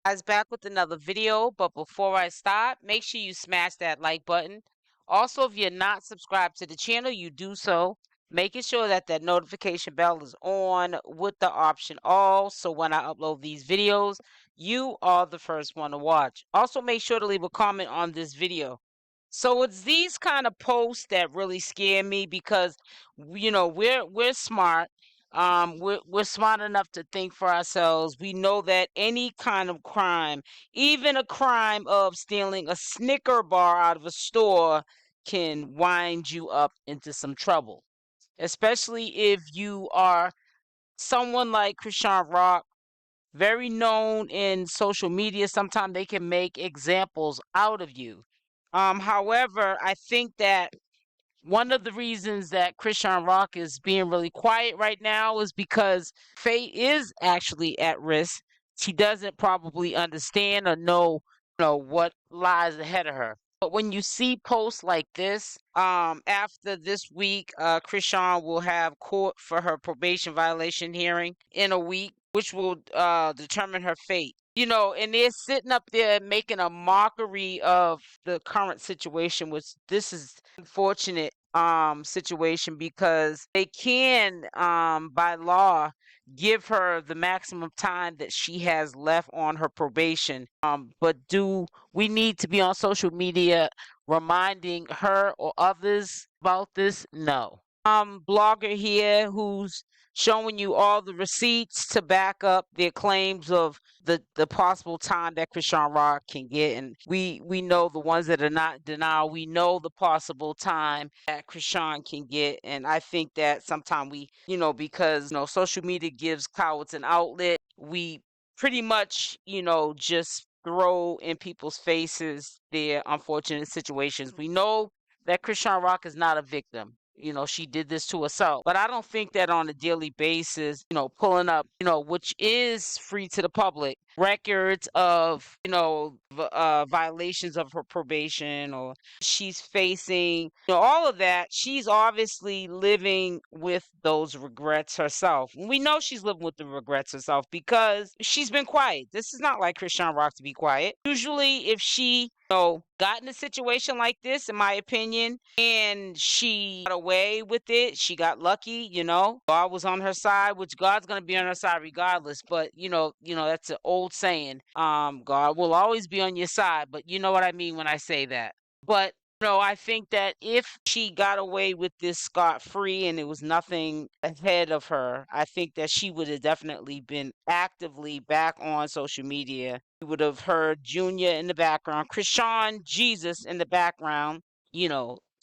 Guys, back with another video, but before I start, make sure you smash that like button. Also, if you're not subscribed to the channel, you do so, making sure that that notification bell is on with the option all, so when I upload these videos, you are the first one to watch. Also, make sure to leave a comment on this video. So it's these kind of posts that really scare me because we're smart. We're smart enough to think for ourselves. We know that any kind of crime, even a crime of stealing a Snicker bar out of a store, can wind you up into some trouble. Especially if you are someone like Chrisean Rock, very known in social media. Sometimes they can make examples out of you. However, I think that one of the reasons that Chrisean Rock is being really quiet right now is because Faye is actually at risk. She doesn't probably understand or know what lies ahead of her. But when you see posts like this, after this week, Chrisean will have court for her probation violation hearing in a week, which will determine her fate. And they're sitting up there making a mockery of the current situation, which this is unfortunate situation because they can by law give her the maximum time that she has left on her probation. But do we need to be on social media reminding her or others about this? No. Blogger here who's showing you all the receipts to back up their claims of the possible time that Chrisean Rock can get, and we know the ones that are not denial. We know the possible time that Chrisean can get, and I think that sometimes we, because social media gives cowards an outlet, we pretty much just throw in people's faces their unfortunate situations. We know that Chrisean Rock is not a victim. She did this to herself. But I don't think that on a daily basis, pulling up, which is free to the public, records of, violations of her probation, or she's facing, all of that. She's obviously living with those regrets herself. We know she's living with the regrets herself because she's been quiet. This is not like Chrisean Rock to be quiet. Usually, if she got in a situation like this, in my opinion, and she got away with it. She got lucky, God was on her side, which God's gonna be on her side regardless. But that's an old saying. God will always be on your side, but you know what I mean when I say that. But I think that if she got away with this scot-free and it was nothing ahead of her, I think that she would have definitely been actively back on social media. You would have heard Junior in the background, 𝗪𝗓𝗔𝗧 in the background,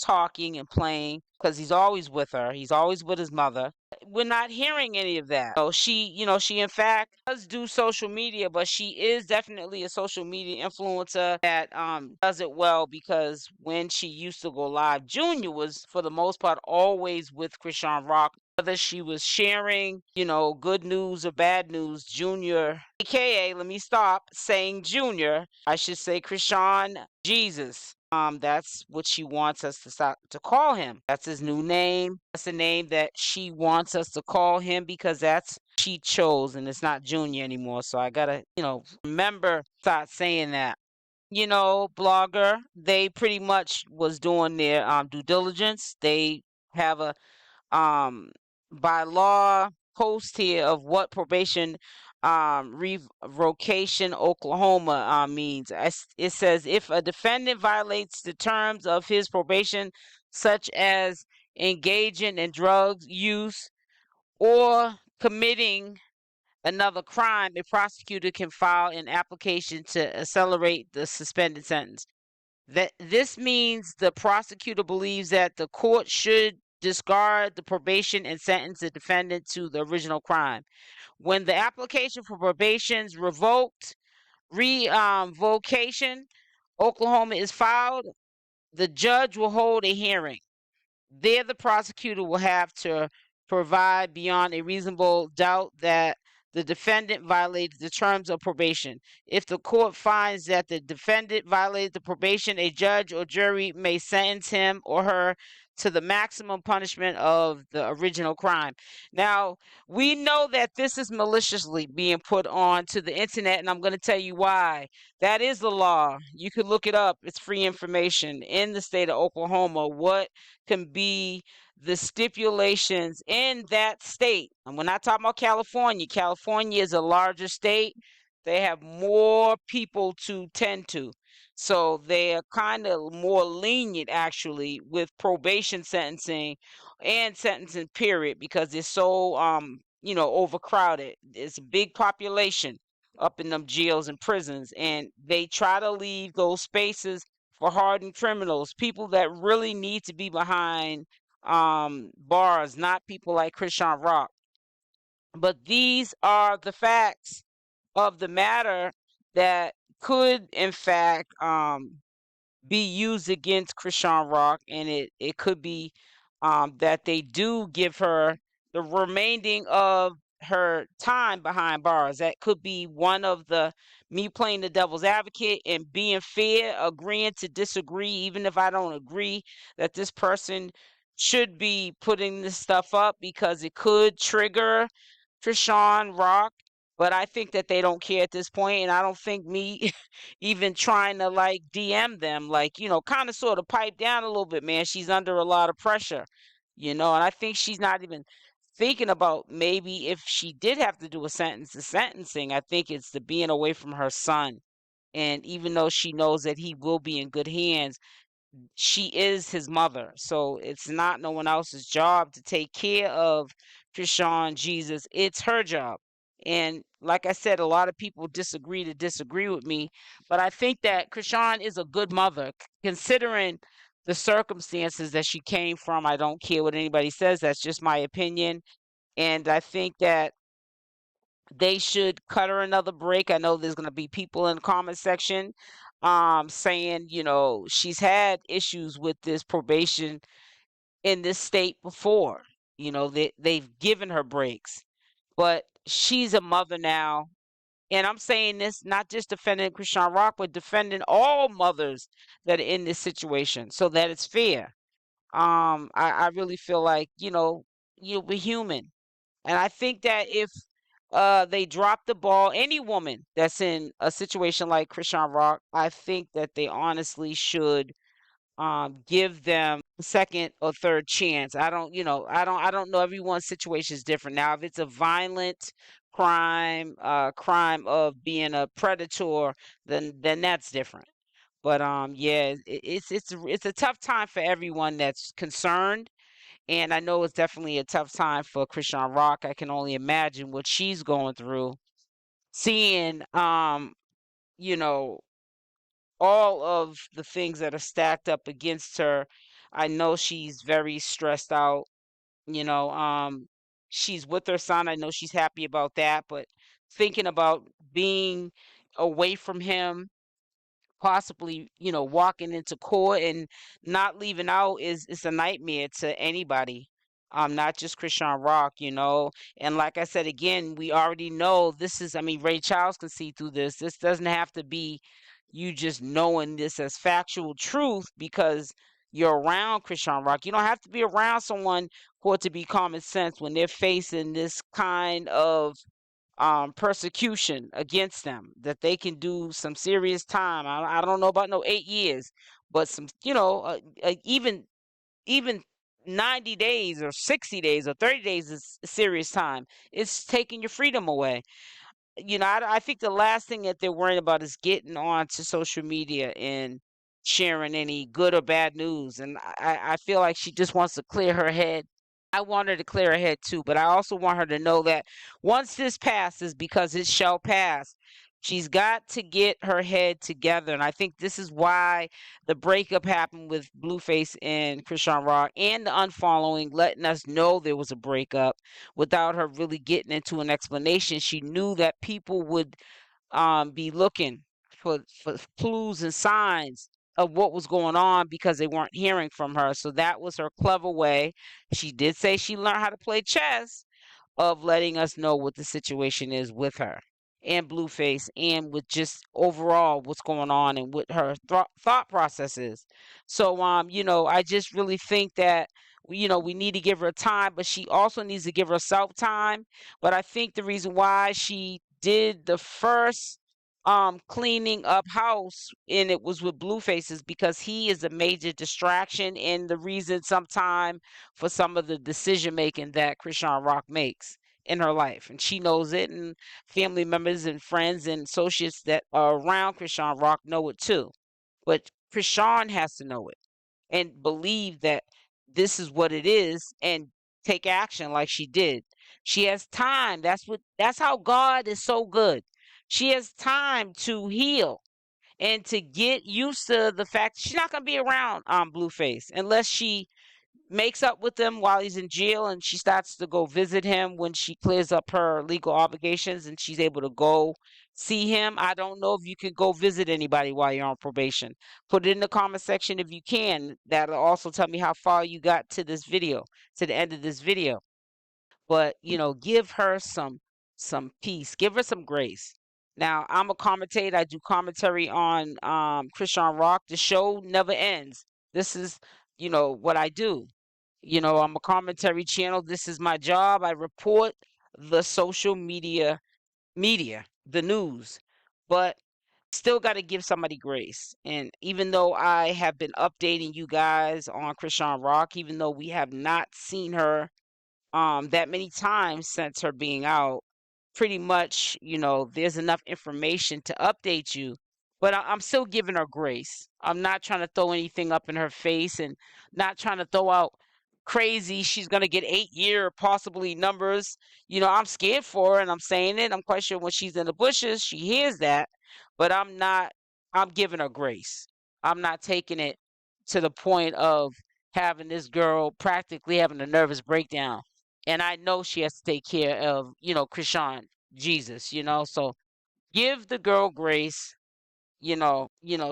talking and playing because he's always with her. He's always with his mother. We're not hearing any of that. She in fact does do social media, but she is definitely a social media influencer that does it well, because when she used to go live, Junior was for the most part always with Chrisean Rock. Whether she was sharing, good news or bad news, Junior, aka, let me stop saying Junior, I should say chriseanrock. That's what she wants us to stop to call him. That's his new name. That's the name that she wants us to call him because that's she chose, and it's not Junior anymore. So I gotta, remember, start saying that. Blogger, they pretty much was doing their due diligence. They have a by law post here of what probation revocation Oklahoma means. It says if a defendant violates the terms of his probation, such as engaging in drug use or committing another crime, a prosecutor can file an application to accelerate the suspended sentence. This means the prosecutor believes that the court should discard the probation and sentence the defendant to the original crime. When the application for probation is revoked, revocation, Oklahoma is filed, the judge will hold a hearing. There, the prosecutor will have to provide beyond a reasonable doubt that the defendant violated the terms of probation. If the court finds that the defendant violated the probation, a judge or jury may sentence him or her to the maximum punishment of the original crime. Now, we know that this is maliciously being put on to the internet, and I'm going to tell you why. That is the law. You can look it up. It's free information in the state of Oklahoma. What can be the stipulations in that state? And we're not talking about California. California is a larger state. They have more people to tend to. So they're kind of more lenient actually with probation sentencing and sentencing period because it's so overcrowded. It's a big population up in them jails and prisons, and they try to leave those spaces for hardened criminals, people that really need to be behind bars, not people like Chrisean Rock. But these are the facts of the matter that could in fact be used against Chrisean Rock, and it could be that they do give her the remaining of her time behind bars. That could be one of the me playing the devil's advocate and being fair, agreeing to disagree, even if I don't agree that this person should be putting this stuff up because it could trigger Chrisean Rock. But I think that they don't care at this point, and I don't think me even trying to like DM them, like, kind of sort of pipe down a little bit, man. She's under a lot of pressure, and I think she's not even thinking about maybe if she did have to do the sentencing. I think it's the being away from her son. And even though she knows that he will be in good hands, she is his mother. So it's not no one else's job to take care of 𝗪𝗓𝗪𝗓. It's her job. And like I said, a lot of people disagree with me, but I think that Chrisean is a good mother, considering the circumstances that she came from. I don't care what anybody says. That's just my opinion. And I think that they should cut her another break. I know there's going to be people in the comment section saying, she's had issues with this probation in this state before. They've given her breaks, but she's a mother now. And I'm saying this not just defending Chrisean Rock, but defending all mothers that are in this situation so that it's fair. I really feel like, we're human. And I think that if they drop the ball, any woman that's in a situation like Chrisean Rock, I think that they honestly should give them a second or third chance. I don't know, everyone's situation is different. Now, if it's a violent crime of being a predator, then that's different. But yeah, it's a tough time for everyone that's concerned. And I know it's definitely a tough time for Chrisean Rock. I can only imagine what she's going through, seeing you know, all of the things that are stacked up against her. I know she's very stressed out. You know, um, she's with her son. I know she's happy about that, but thinking about being away from him, possibly, walking into court and not leaving out is a nightmare to anybody. Not just Chrisean Rock. And like I said again, we already know this is, I mean, Ray Charles can see through this. This doesn't have to be you just knowing this as factual truth because you're around Chrisean Rock. You don't have to be around someone for it to be common sense when they're facing this kind of persecution against them, that they can do some serious time. I don't know about no 8 years, but some, even 90 days or 60 days or 30 days is serious time. It's taking your freedom away. I think the last thing that they're worrying about is getting onto social media and sharing any good or bad news. And I feel like she just wants to clear her head. I want her to clear her head too, but I also want her to know that once this passes, because it shall pass, she's got to get her head together. And I think this is why the breakup happened with Blueface and Chrisean Rock, and the unfollowing, letting us know there was a breakup without her really getting into an explanation. She knew that people would be looking for clues and signs of what was going on because they weren't hearing from her. So that was her clever way. She did say she learned how to play chess, of letting us know what the situation is with her. and Blueface, and with just overall what's going on and what her thought process is. So I just really think that we need to give her time, but she also needs to give herself time. But I think the reason why she did the first cleaning up house and it was with Blueface is because he is a major distraction and the reason sometime for some of the decision making that Chrisean Rock makes in her life, and she knows it, and family members and friends and associates that are around Chrisean Rock know it too. But Chrisean has to know it and believe that this is what it is and take action like she did. She has time. That's how God is so good. She has time to heal and to get used to the fact she's not gonna be around Blueface unless she makes up with him while he's in jail and she starts to go visit him when she clears up her legal obligations and she's able to go see him. I don't know if you can go visit anybody while you're on probation. Put it in the comment section if you can. That'll also tell me how far you got to this video, to the end of this video. But give her some peace, give her some grace. Now I'm a commentator. I do commentary on Chrisean Rock. The show never ends. This is what I do. I'm a commentary channel. This is my job. I report the social media, the news. But still got to give somebody grace. And even though I have been updating you guys on Chrisean Rock, even though we have not seen her that many times since her being out, pretty much there's enough information to update you, but I'm still giving her grace. I'm not trying to throw anything up in her face and not trying to throw out crazy she's going to get 8-year possibly numbers. I'm scared for her and I'm saying it. I'm quite sure when she's in the bushes she hears that, but I'm giving her grace. I'm not taking it to the point of having this girl practically having a nervous breakdown, and I know she has to take care of, Chrisean Jesus, So give the girl grace.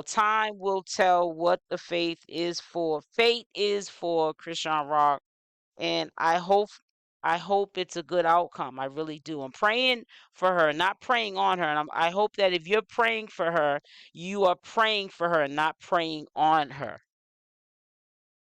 Time will tell what the faith is for. Fate is for Chrisean Rock, and I hope it's a good outcome. I really do. I'm praying for her, not praying on her, and I hope that if you're praying for her, you are praying for her, not praying on her.